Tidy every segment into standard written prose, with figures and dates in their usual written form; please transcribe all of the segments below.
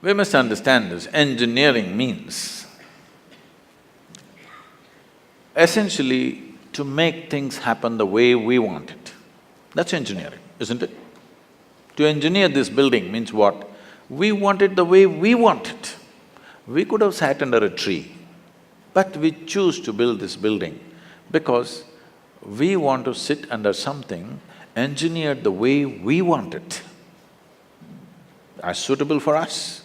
We must understand this. Engineering means essentially to make things happen the way we want it. That's engineering, isn't it? To engineer this building means what? We want it the way we want it. We could have sat under a tree, but we choose to build this building because we want to sit under something engineered the way we want it, as suitable for us.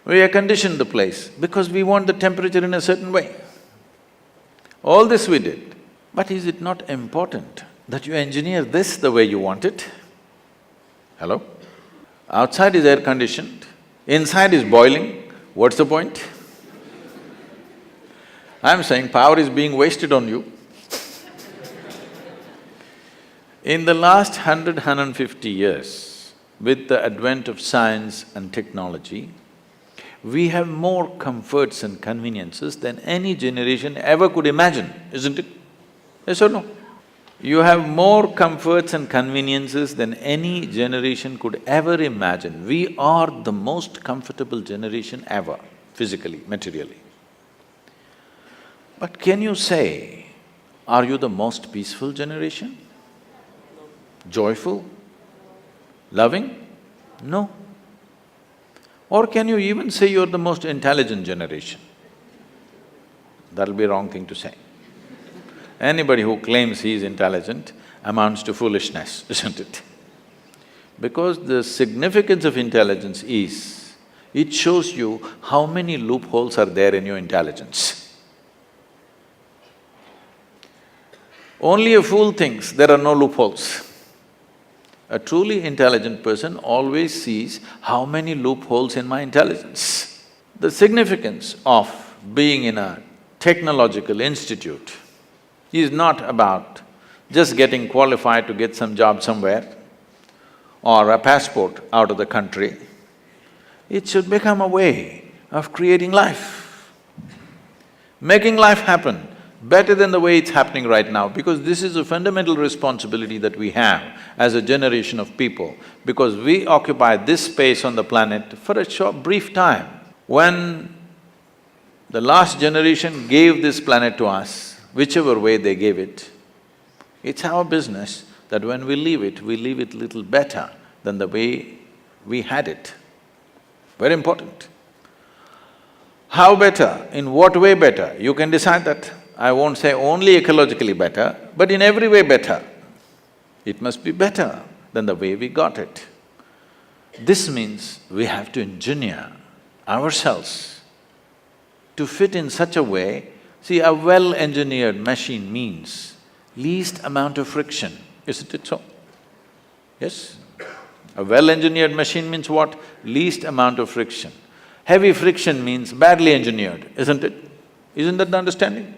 We air conditioned the place because we want the temperature in a certain way. All this we did, but is it not important that you engineer this the way you want it? Hello? Outside is air conditioned, inside is boiling, what's the point? I'm saying power is being wasted on you. In the last 150 years, with the advent of science and technology, we have more comforts and conveniences than any generation ever could imagine, isn't it? Yes or no? You have more comforts and conveniences than any generation could ever imagine. We are the most comfortable generation ever, physically, materially. But can you say, are you the most peaceful generation? Joyful? Loving? No. Or can you even say you're the most intelligent generation? That'll be a wrong thing to say. Anybody who claims he is intelligent amounts to foolishness, isn't it? Because the significance of intelligence is, it shows you how many loopholes are there in your intelligence. Only a fool thinks there are no loopholes. A truly intelligent person always sees how many loopholes in my intelligence. The significance of being in a technological institute is not about just getting qualified to get some job somewhere or a passport out of the country. It should become a way of creating life, making life happen better than the way it's happening right now, because this is a fundamental responsibility that we have as a generation of people, because we occupy this space on the planet for a short, brief time. When the last generation gave this planet to us, whichever way they gave it, it's our business that when we leave it little better than the way we had it. Very important. How better? In what way better? You can decide that. I won't say only ecologically better, but in every way better. It must be better than the way we got it. This means we have to engineer ourselves to fit in such a way. See, a well-engineered machine means least amount of friction, isn't it so? Yes? A well-engineered machine means what? Least amount of friction. Heavy friction means badly engineered, isn't it? Isn't that the understanding?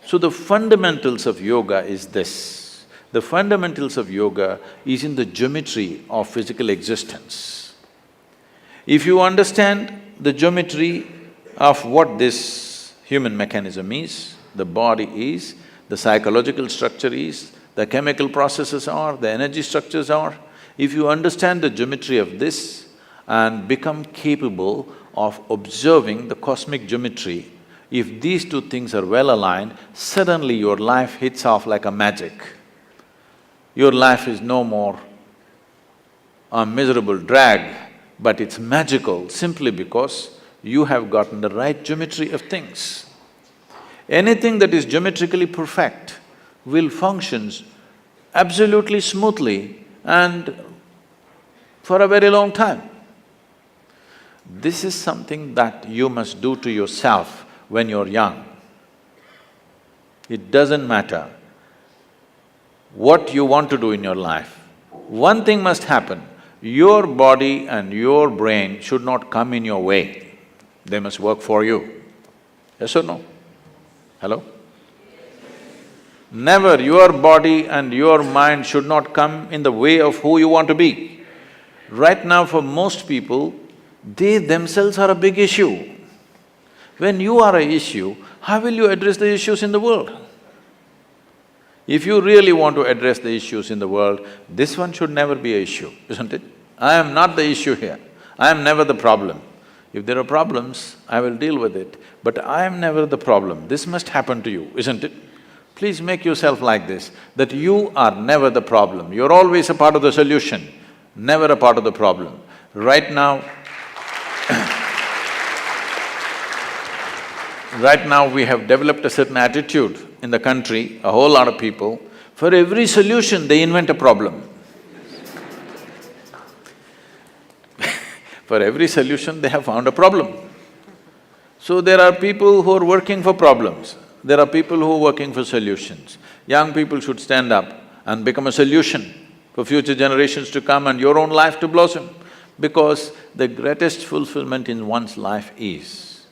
So the fundamentals of yoga is this. The fundamentals of yoga is in the geometry of physical existence. If you understand the geometry of what this human mechanism is, the body is, the psychological structure is, the chemical processes are, the energy structures are, if you understand the geometry of this and become capable of observing the cosmic geometry, if these two things are well aligned, suddenly your life hits off like a magic. Your life is no more a miserable drag, but it's magical simply because you have gotten the right geometry of things. Anything that is geometrically perfect will function absolutely smoothly and for a very long time. This is something that you must do to yourself when you're young. It doesn't matter what you want to do in your life. One thing must happen, your body and your brain should not come in your way. They must work for you. Yes or no? Hello? Never your body and your mind should not come in the way of who you want to be. Right now for most people, they themselves are a big issue. When you are an issue, how will you address the issues in the world? If you really want to address the issues in the world, this one should never be an issue, isn't it? I am not the issue here. I am never the problem. If there are problems, I will deal with it, but I am never the problem. This must happen to you, isn't it? Please make yourself like this, that you are never the problem. You're always a part of the solution, never a part of the problem. Right now, right now we have developed a certain attitude in the country, a whole lot of people, for every solution they invent a problem. For every solution they have found a problem. So there are people who are working for problems, there are people who are working for solutions. Young people should stand up and become a solution for future generations to come and your own life to blossom. Because the greatest fulfillment in one's life is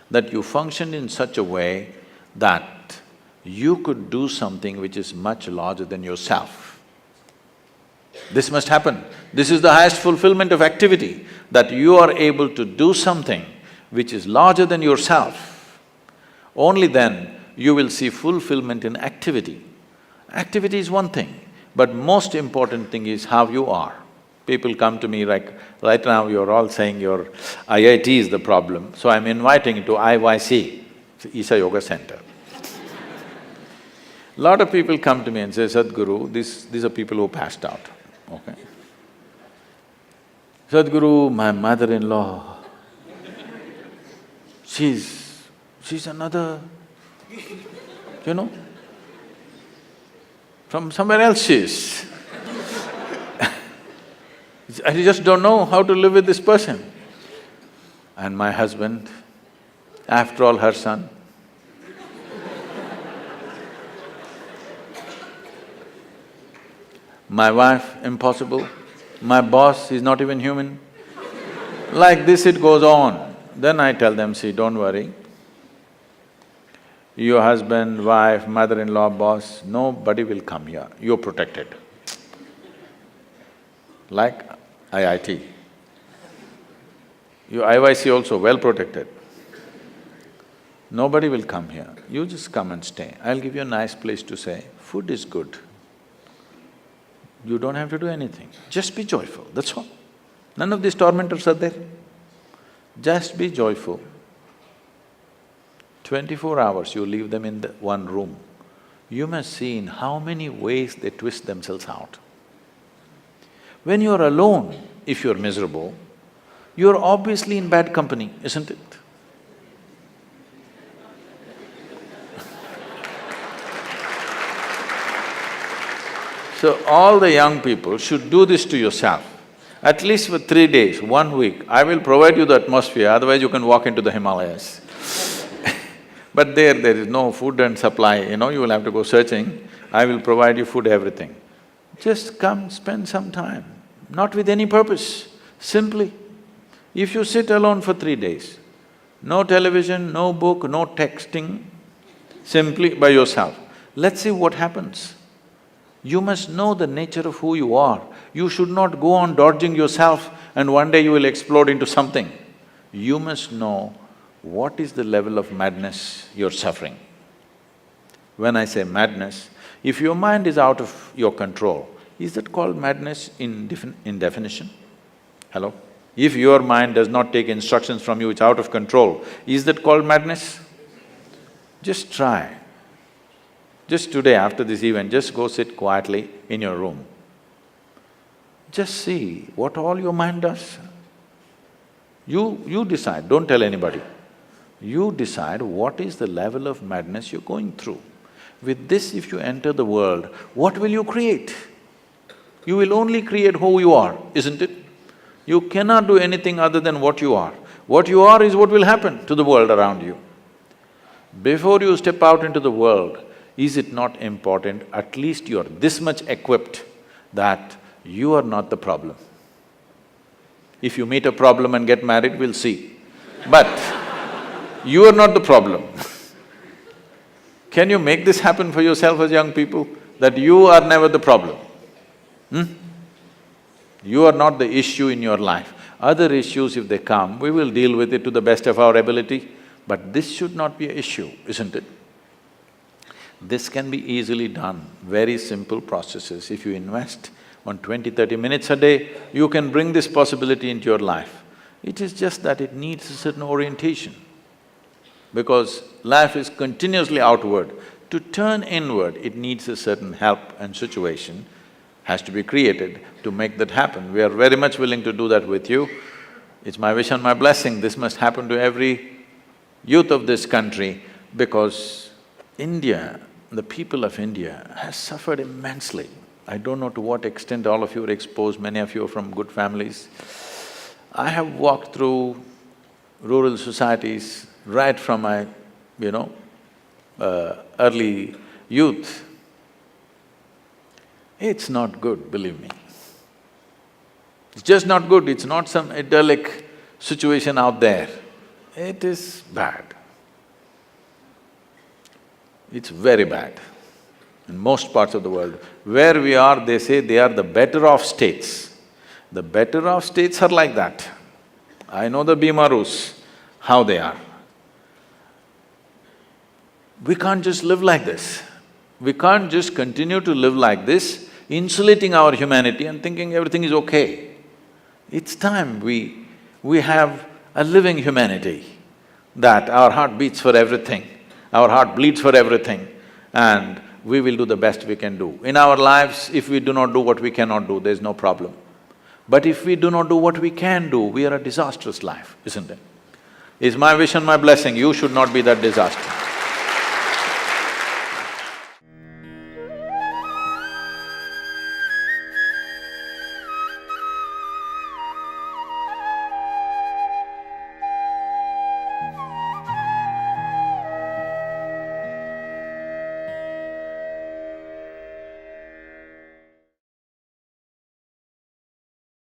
that you function in such a way that you could do something which is much larger than yourself. This must happen. This is the highest fulfillment of activity, that you are able to do something which is larger than yourself. Only then you will see fulfillment in activity. Activity is one thing, but most important thing is how you are. People come to me like, right now you're all saying your IIT is the problem, so I'm inviting you to IYC, Isha Yoga Center. Lot of people come to me and say, Sadhguru, these are people who passed out, okay? Sadhguru, my mother-in-law, she's another, you know, from somewhere else she is. I just don't know how to live with this person. And my husband, after all, her son. My wife, impossible. My boss, he's not even human. Like this it goes on. Then I tell them, see, don't worry. Your husband, wife, mother-in-law, boss, nobody will come here, you're protected. Like IIT. Your IYC also well protected. Nobody will come here, you just come and stay. I'll give you a nice place to stay, food is good. You don't have to do anything, just be joyful, that's all. None of these tormentors are there. Just be joyful. 24 hours you leave them in the one room, you must see in how many ways they twist themselves out. When you're alone, if you're miserable, you're obviously in bad company, isn't it? So all the young people should do this to yourself. At least for 3 days, 1 week, I will provide you the atmosphere, otherwise you can walk into the Himalayas. But there is no food and supply, you know, you will have to go searching. I will provide you food, everything. Just come, spend some time, not with any purpose, simply. If you sit alone for 3 days, no television, no book, no texting, simply by yourself, let's see what happens. You must know the nature of who you are. You should not go on dodging yourself and one day you will explode into something. You must know what is the level of madness you're suffering. When I say madness, if your mind is out of your control, is that called madness in definition? Hello? If your mind does not take instructions from you, it's out of control, is that called madness? Just try. Just today after this event, just go sit quietly in your room. Just see what all your mind does. You decide, don't tell anybody. You decide what is the level of madness you're going through. With this, if you enter the world, what will you create? You will only create who you are, isn't it? You cannot do anything other than what you are. What you are is what will happen to the world around you. Before you step out into the world, is it not important, at least you're this much equipped that you are not the problem. If you meet a problem and get married, we'll see. But you are not the problem. Can you make this happen for yourself as young people, that you are never the problem? You are not the issue in your life. Other issues, if they come, we will deal with it to the best of our ability, but this should not be an issue, isn't it? This can be easily done, very simple processes. If you invest on 20-30 minutes a day, you can bring this possibility into your life. It is just that it needs a certain orientation. Because life is continuously outward. To turn inward, it needs a certain help and situation has to be created to make that happen. We are very much willing to do that with you. It's my wish and my blessing, this must happen to every youth of this country because India, the people of India has suffered immensely. I don't know to what extent all of you are exposed, many of you are from good families. I have walked through rural societies right from my, early youth. It's not good, believe me. It's just not good, it's not some idyllic situation out there. It is bad. It's very bad in most parts of the world. Where we are, they say they are the better off states. The better off states are like that. I know the Bimarus, how they are. We can't just live like this. We can't just continue to live like this, insulating our humanity and thinking everything is okay. It's time we have a living humanity, that our heart beats for everything, our heart bleeds for everything, and we will do the best we can do. In our lives, if we do not do what we cannot do, there's no problem. But if we do not do what we can do, we are a disastrous life, isn't it? It's my wish and my blessing, you should not be that disaster.